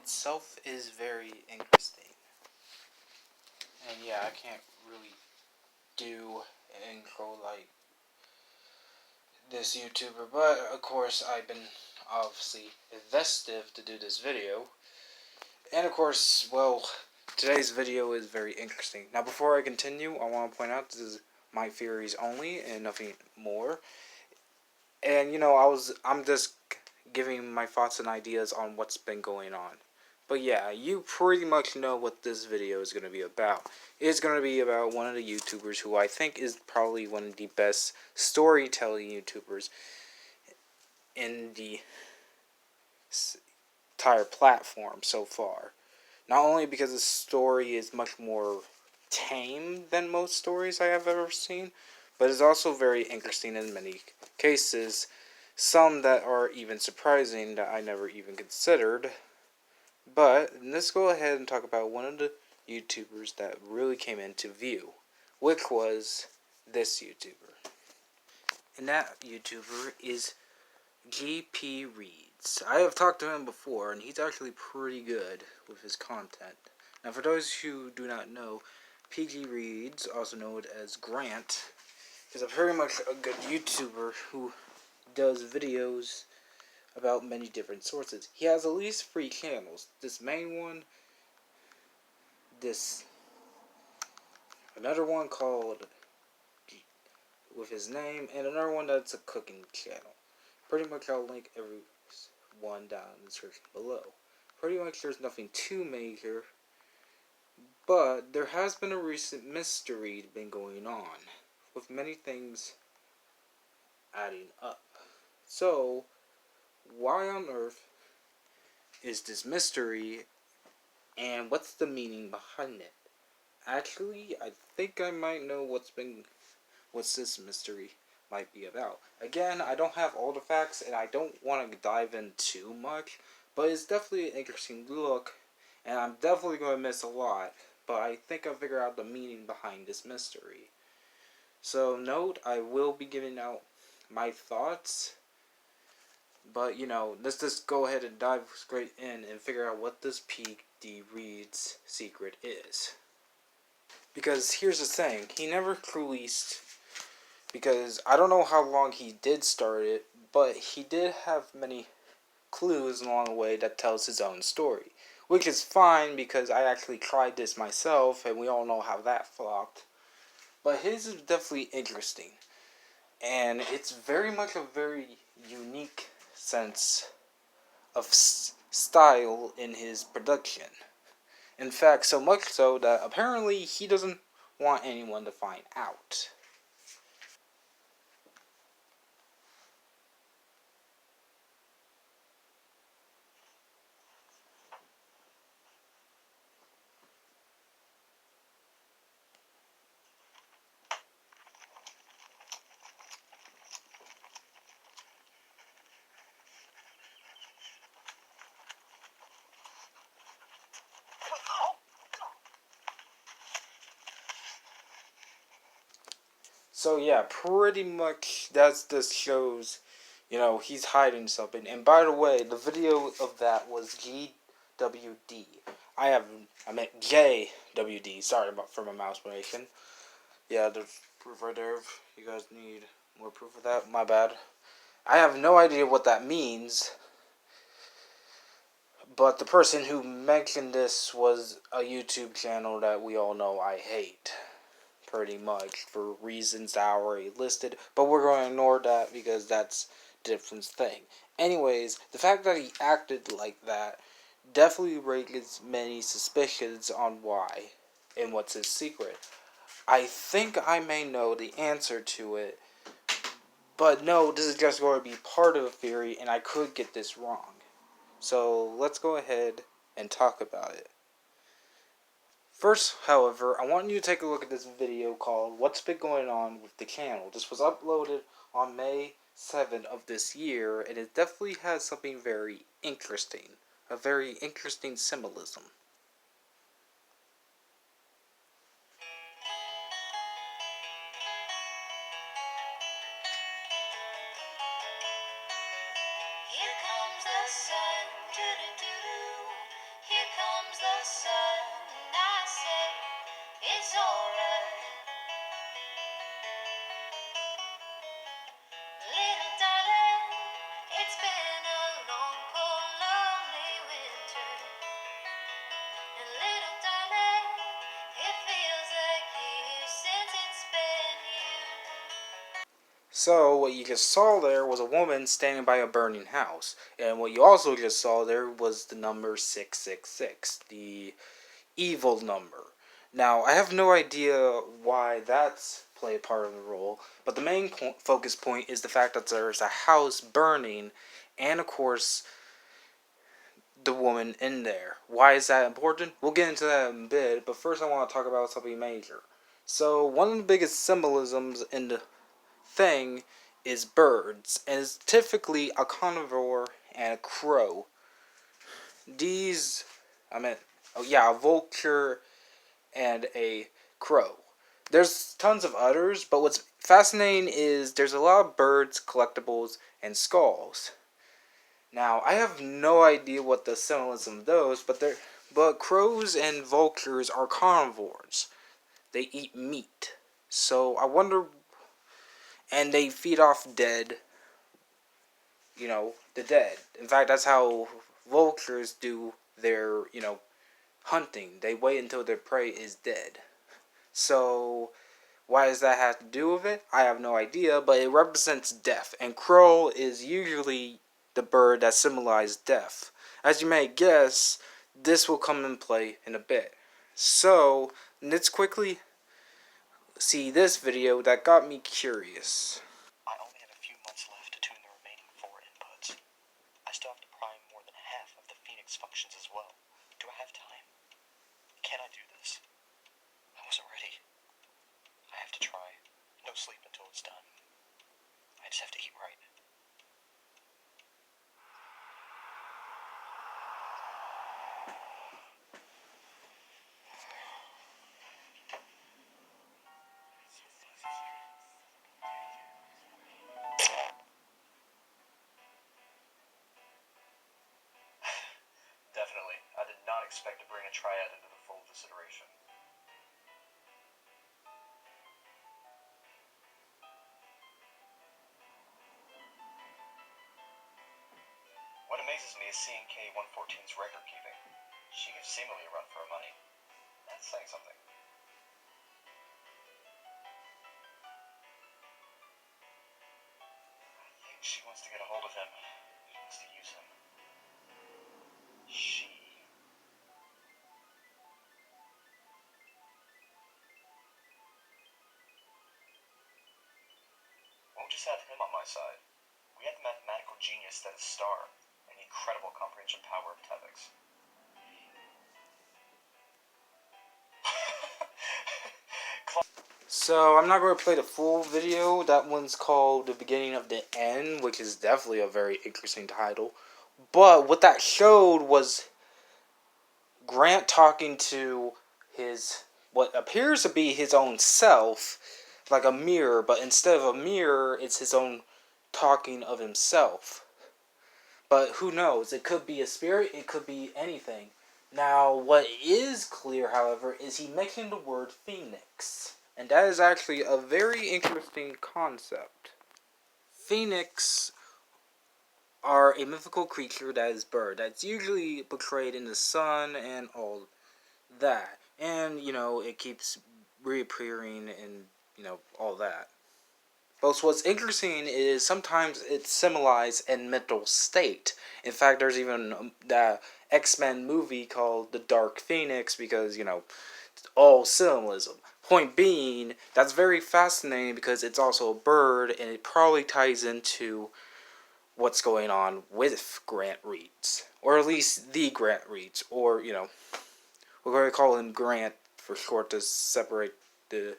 itself is very interesting. And yeah, I can't really do an intro like this YouTuber, but of course I've been obviously invested to do this video. And of course, well, today's video is very interesting. Now before I continue, I want to point out this is my theories only and nothing more. And you know, I'm just giving my thoughts and ideas on what's been going on. But yeah, you pretty much know what this video is going to be about. It's going to be about one of the YouTubers who I think is probably one of the best storytelling YouTubers in the entire platform so far. Not only because the story is much more tame than most stories I have ever seen, but it's also very interesting in many cases. Some that are even surprising that I never even considered. But let's go ahead and talk about one of the YouTubers that really came into view, which was this YouTuber. And that YouTuber is GPReed. I have talked to him before, and he's actually pretty good with his content. Now, for those who do not know, PG Reads, also known as Grant, is a very much a good YouTuber who does videos about many different sources. He has at least 3 channels. This main one, another one called with his name, and another one that's a cooking channel. Pretty much I'll link every one down in the description below. Pretty much there's nothing too major, but there has been a recent mystery been going on, with many things adding up. So, why on earth is this mystery, and what's the meaning behind it? Actually, I think I might know what's this mystery might be about. Again, I don't have all the facts, and I don't want to dive in too much, but it's definitely an interesting look, and I'm definitely going to miss a lot, but I think I'll figure out the meaning behind this mystery. So note, I will be giving out my thoughts, but you know, let's just go ahead and dive straight in and figure out what this P.D. Reed's secret is. Because here's the thing, he never released, because I don't know how long he did start it, but he did have many clues along the way that tells his own story. Which is fine, because I actually tried this myself, and we all know how that flopped. But his is definitely interesting. And it's very much a very unique sense of style in his production. In fact, so much so that apparently he doesn't want anyone to find out. So yeah, pretty much that just shows, you know, he's hiding something. And by the way, the video of that was GWD. I meant JWD. Sorry for my malformation. Yeah, there's proof right there. If you guys need more proof of that, my bad. I have no idea what that means. But the person who mentioned this was a YouTube channel that we all know I hate. Pretty much, for reasons that I already listed. But we're going to ignore that because that's a different thing. Anyways, the fact that he acted like that definitely raises many suspicions on why and what's his secret. I think I may know the answer to it. But no, this is just going to be part of a theory, and I could get this wrong. So let's go ahead and talk about it. First, however, I want you to take a look at this video called What's Been Going On with the Channel. This was uploaded on May 7th of this year, and it definitely has something very interesting. A very interesting symbolism. Here comes the sun, doo-doo-doo-doo. So what you just saw there was a woman standing by a burning house, and what you also just saw there was the number 666, the evil number. Now I have no idea why that's play a part of the role, but the main focus point is the fact that there's a house burning, and of course the woman in there. Why is that important? We'll get into that in a bit, but first I want to talk about something major. So one of the biggest symbolisms in the thing is birds, and it's typically a carnivore and a crow. These, I mean, oh yeah, a vulture and a crow. There's tons of others, but what's fascinating is there's a lot of birds, collectibles, and skulls. Now, I have no idea what the symbolism of those, but crows and vultures are carnivores. They eat meat. So I wonder, and they feed off dead, the dead. In fact, that's how vultures do their, hunting. They wait until their prey is dead. So why does that have to do with it? I have no idea, but it represents death, and crow is usually the bird that symbolizes death. As you may guess, this will come in play in a bit. So, let's quickly see this video that got me curious. I only have a few months left to tune the remaining 4 inputs. I still have to prime more than half of the Phoenix functions as well. Do I have time? Can I do this? I wasn't ready. I have to try. No sleep until it's done. I just have to eat right. Definitely. I did not expect to bring a triad into the full consideration. What amazes me is seeing K-114's record keeping. She gives seemingly a run for her money. That's saying something. I think she wants to get a hold of him. She wants to use him. She. Won't just have him on my side. We have the mathematical genius that is Star, and the incredible comprehension power of Tevix. So, I'm not going to play the full video. That one's called The Beginning of the End, which is definitely a very interesting title. But what that showed was Grant talking to his, what appears to be his own self, like a mirror, but instead of a mirror, it's his own talking of himself. But who knows? It could be a spirit, it could be anything. Now, what is clear, however, is he mentioned the word phoenix. And that is actually a very interesting concept. Phoenix are a mythical creature that is bird. That's usually portrayed in the sun and all that. And, it keeps reappearing and, all that. But what's interesting is sometimes it's symbolized in mental state. In fact, there's even that X-Men movie called The Dark Phoenix because, all symbolism. Point being, that's very fascinating because it's also a bird and it probably ties into what's going on with Grant Reeds. Or at least the Grant Reeds. Or, we're going to call him Grant for short to separate the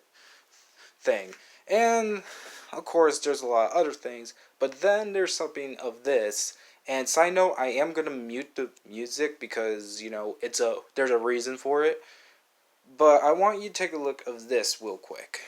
thing. And, of course, there's a lot of other things. But then there's something of this. And side note, I am going to mute the music because, there's a reason for it. But I want you to take a look of this real quick.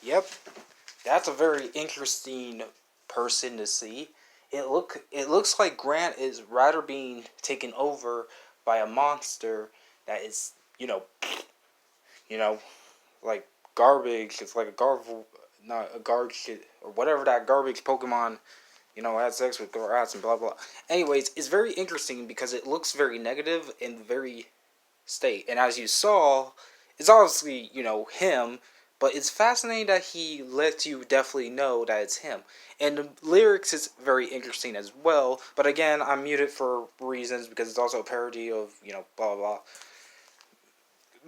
Yep, that's a very interesting person to see. It looks like Grant is rather being taken over by a monster that is you know, you know, like garbage. It's like a not a garbage shit or whatever that garbage Pokemon, had sex with rats and blah blah. Anyways, it's very interesting because it looks very negative and very state. And as you saw, it's obviously, him, but it's fascinating that he lets you definitely know that it's him. And the lyrics is very interesting as well, but again, I'm muted for reasons because it's also a parody of, blah blah blah.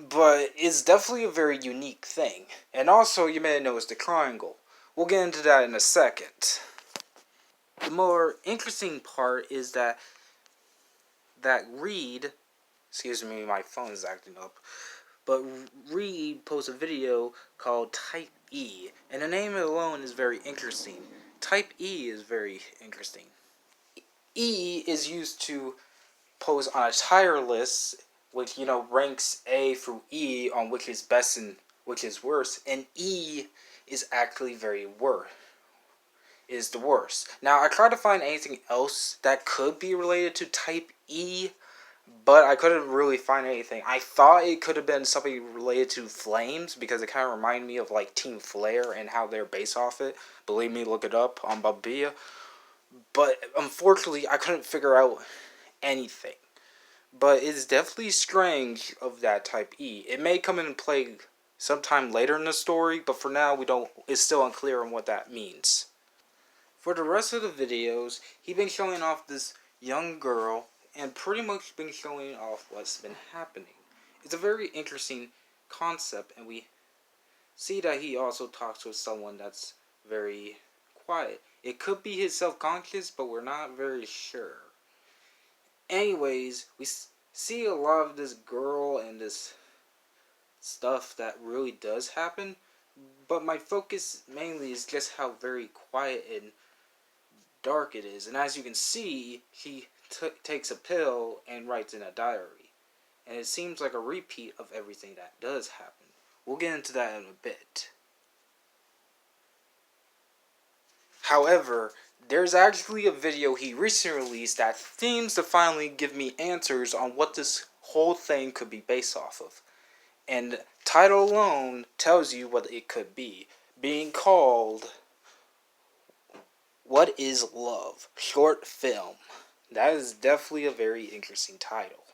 But it's definitely a very unique thing. And also, you may notice the triangle. We'll get into that in a second. The more interesting part is that Reed, excuse me, my phone is acting up. But Reed posts a video called Type E, and the name alone is very interesting. Type E is very interesting. E is used to post on a tier list, which ranks A through E on which is best and which is worst, and E is actually is the worst. Now I tried to find anything else that could be related to Type E, but I couldn't really find anything. I thought it could have been something related to Flames because it kind of reminded me of like Team Flare and how they're based off it. Believe me, look it up on Babia. But unfortunately, I couldn't figure out anything. But it's definitely strange of that Type E. It may come into play sometime later in the story, but for now we don't. It's still unclear on what that means. For the rest of the videos, he's been showing off this young girl and pretty much been showing off what's been happening. It's a very interesting concept, and we see that he also talks with someone that's very quiet. It could be his self-conscious, but we're not very sure. Anyways, we see a lot of this girl and this stuff that really does happen, but my focus mainly is just how very quiet and dark it is. And as you can see, he takes a pill and writes in a diary. And it seems like a repeat of everything that does happen. We'll get into that in a bit. However, there's actually a video he recently released that seems to finally give me answers on what this whole thing could be based off of. And title alone tells you what it could be. Being called What is Love? Short film. That is definitely a very interesting title.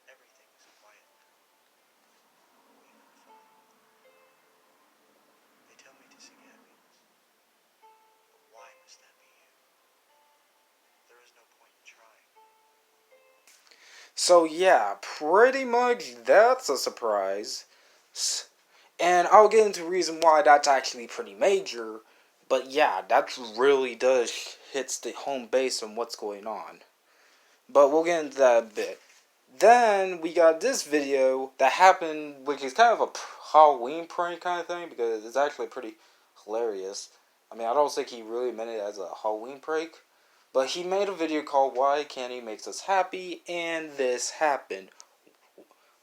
Everything's quiet now, even the phone. They tell me to seek happiness, but why must that be you? There is no point in trying. So yeah, pretty much that's a surprise. And I'll get into the reason why that's actually pretty major. But yeah, that really does hits the home base on what's going on. But we'll get into that a bit. Then we got this video that happened, which is kind of a Halloween prank kind of thing because it's actually pretty hilarious. I mean, I don't think he really meant it as a Halloween prank, but he made a video called Why Candy Makes Us Happy, and this happened.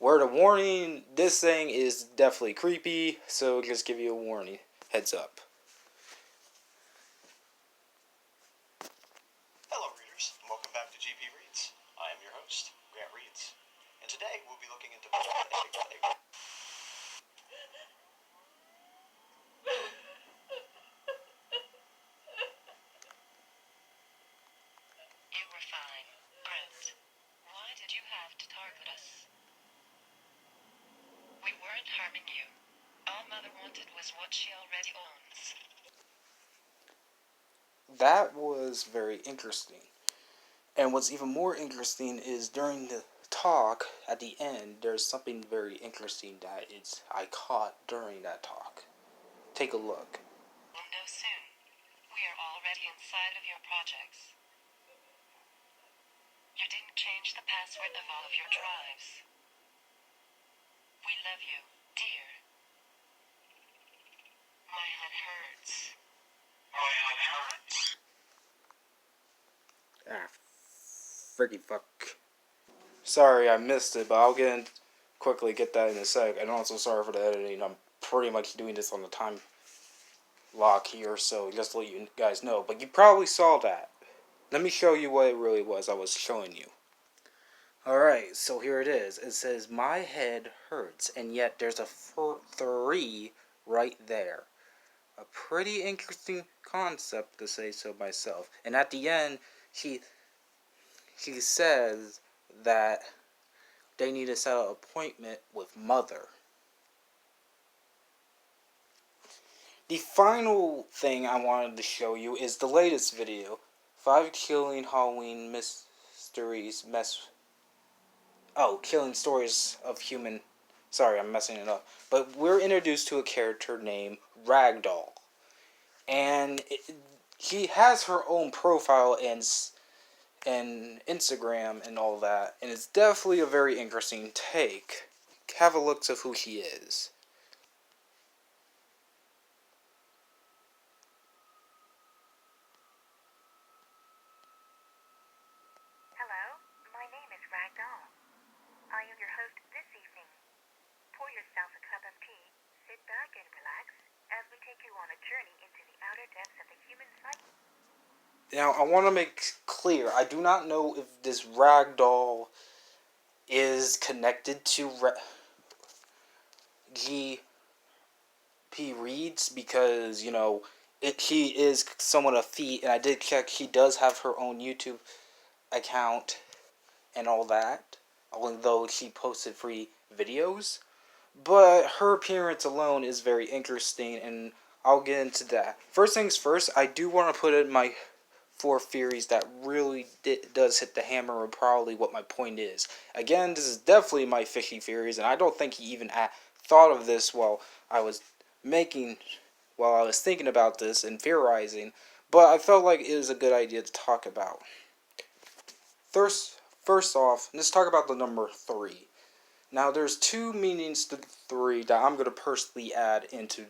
Word of warning, this thing is definitely creepy, so just give you a warning. Heads up. Hello, readers, and welcome back to GPReads. I am your host, Grant Reads, and today we'll be looking into You were fine, Brent. Why did you have to target us? We weren't harming you. All Mother wanted was what she already owns. That was very interesting. And what's even more interesting is during the talk at the end, there's something very interesting that I caught during that talk. Take a look. We'll know soon. We are already inside of your projects. You didn't change the password of all of your drives. We love you, dear. My head hurts. My head hurts. Ah, freaky fuck. Sorry, I missed it, but I'll quickly get that in a sec. And also sorry for the editing. I'm pretty much doing this on the time lock here, so just to let you guys know. But you probably saw that. Let me show you what it really was I was showing you. Alright, so here it is. It says, my head hurts, and yet there's a 3 right there. A pretty interesting concept, to say so myself. And at the end, she says that they need to set an appointment with Mother. The final thing I wanted to show you is the latest video. 5 killing Halloween mysteries killing stories of human... Sorry, I'm messing it up. But we're introduced to a character named Ragdoll. And she has her own profile and Instagram and all that. And it's definitely a very interesting take. Have a look of who she is. Hello, my name is Ragdoll. I am your host this evening. Pour yourself a cup of tea, sit back and relax as we take you on a journey into the outer depths of the human psyche. Now, I want to make clear, I do not know if this Ragdoll is connected to GPReeds because, she is somewhat a feat, and I did check, she does have her own YouTube account and all that, although she posted free videos. But her appearance alone is very interesting, and I'll get into that. First things first, I do want to put in my 4 theories that really does hit the hammer and probably what my point is. Again, this is definitely my fishy theories, and I don't think he even thought of this while I was thinking about this and theorizing, but I felt like it was a good idea to talk about. First off, let's talk about the number 3. Now, there's 2 meanings to 3 that I'm going to personally add into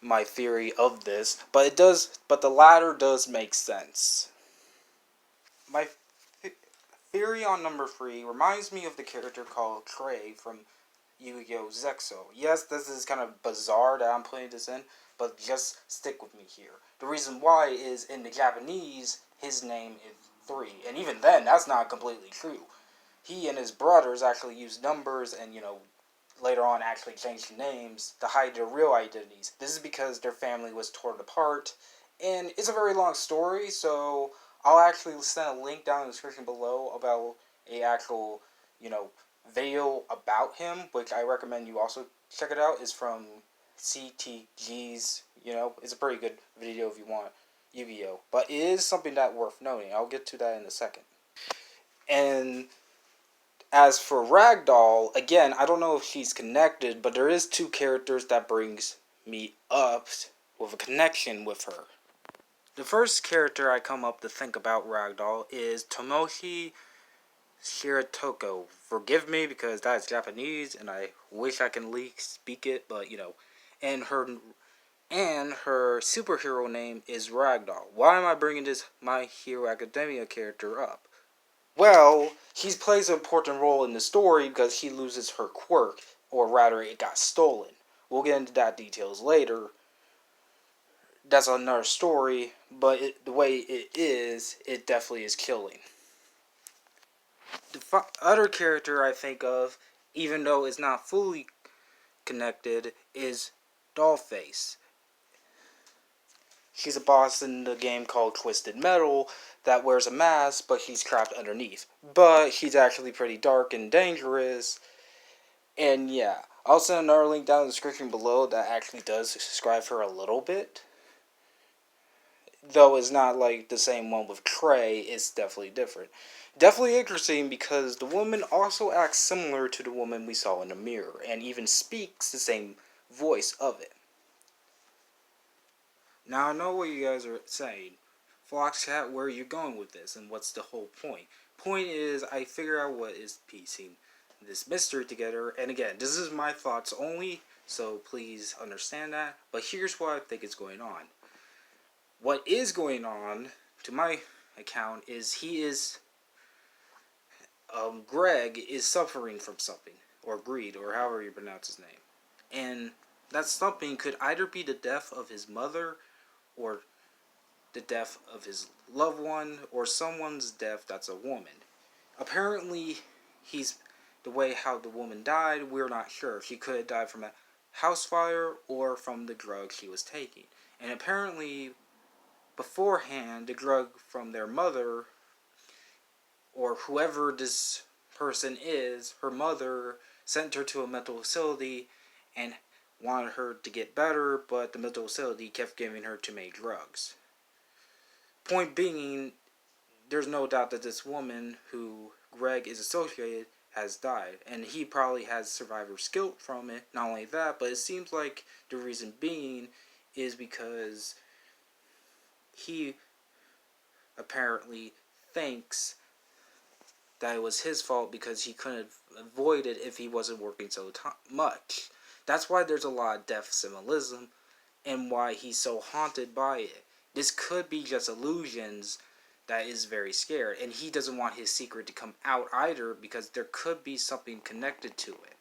my theory of this, but the latter does make sense. My theory on number 3 reminds me of the character called Trey from Yu-Gi-Oh! Zexo. Yes, this is kind of bizarre that I'm putting this in, but just stick with me here. The reason why is in the Japanese, his name is 3, and even then, that's not completely true. He and his brothers actually used numbers and, later on actually changed names to hide their real identities. This is because their family was torn apart, and it's a very long story, so I'll actually send a link down in the description below about a actual, video about him, which I recommend you also check it out. It's from CTG's, it's a pretty good video if you want Yu-Gi-Oh! But it is something that worth noting. I'll get to that in a second. And as for Ragdoll, again, I don't know if she's connected, but there is 2 characters that brings me up with a connection with her. The first character I come up to think about Ragdoll is Tomoshi Shiratoko. Forgive me because that is Japanese and I wish I can speak it, but and her superhero name is Ragdoll. Why am I bringing this My Hero Academia character up? Well, she plays an important role in the story because she loses her quirk, or rather it got stolen. We'll get into that details later. That's another story, but the way it definitely is killing. The other character I think of, even though it's not fully connected, is Dollface. She's a boss in the game called Twisted Metal that wears a mask, but she's trapped underneath. But she's actually pretty dark and dangerous. And yeah, I'll send another link down in the description below that actually does describe her a little bit. Though it's not like the same one with Trey, it's definitely different. Definitely interesting because the woman also acts similar to the woman we saw in the mirror, and even speaks the same voice of it. Now I know what you guys are saying. Foxcat, where are you going with this, and what's the whole point? Point is, I figure out what is piecing this mystery together, and again, this is my thoughts only, so please understand that. But here's what I think is going on. What is going on, to my account, is Greg is suffering from something, or greed, or however you pronounce his name. And that something could either be the death of his mother, or the death of his loved one, or someone's death that's a woman. Apparently, the way how the woman died, we're not sure. She could have died from a house fire or from the drug she was taking. And apparently, beforehand, the drug from their mother, or whoever this person is, her mother sent her to a mental facility and wanted her to get better, but the mental facility kept giving her too many drugs. Point being, there's no doubt that this woman who Greg is associated has died, and he probably has survivor's guilt from it. Not only that, but it seems like the reason being is because he apparently thinks that it was his fault because he couldn't avoid it if he wasn't working so much. That's why there's a lot of death symbolism and why he's so haunted by it. This could be just illusions that is very scared, and he doesn't want his secret to come out either because there could be something connected to it.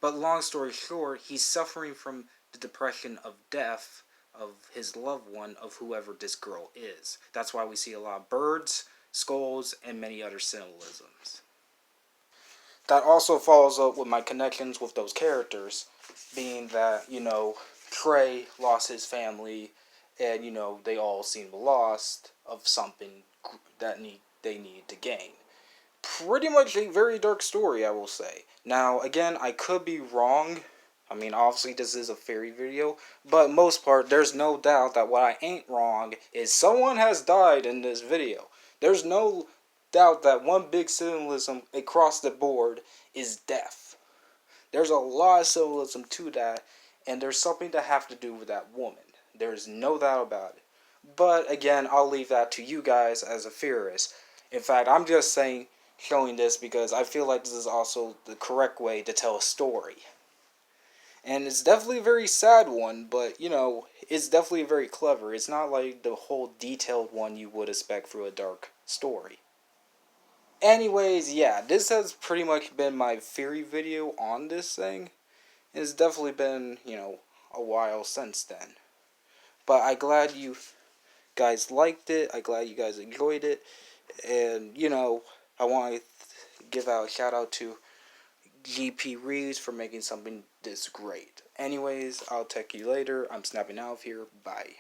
But long story short, he's suffering from the depression of death of his loved one, of whoever this girl is. That's why we see a lot of birds, skulls, and many other symbolisms. That also follows up with my connections with those characters, being that, Trey lost his family, and, they all seem lost of something that they needed to gain. Pretty much a very dark story, I will say. Now, again, I could be wrong. I mean, obviously this is a fairy video, but most part, there's no doubt that what I ain't wrong is someone has died in this video. There's no doubt that one big symbolism across the board is death. There's a lot of symbolism to that, and there's something to have to do with that woman. There's no doubt about it. But again, I'll leave that to you guys as a theorist. In fact, I'm just showing this because I feel like this is also the correct way to tell a story. And it's definitely a very sad one, but, it's definitely very clever. It's not like the whole detailed one you would expect for a dark story. Anyways, yeah, this has pretty much been my theory video on this thing. It's definitely been, a while since then. But I'm glad you guys liked it. I'm glad you guys enjoyed it. And, I want to give out a shout out to GPReed for making something this great. Anyways, I'll talk to you later. I'm snapping out of here. Bye.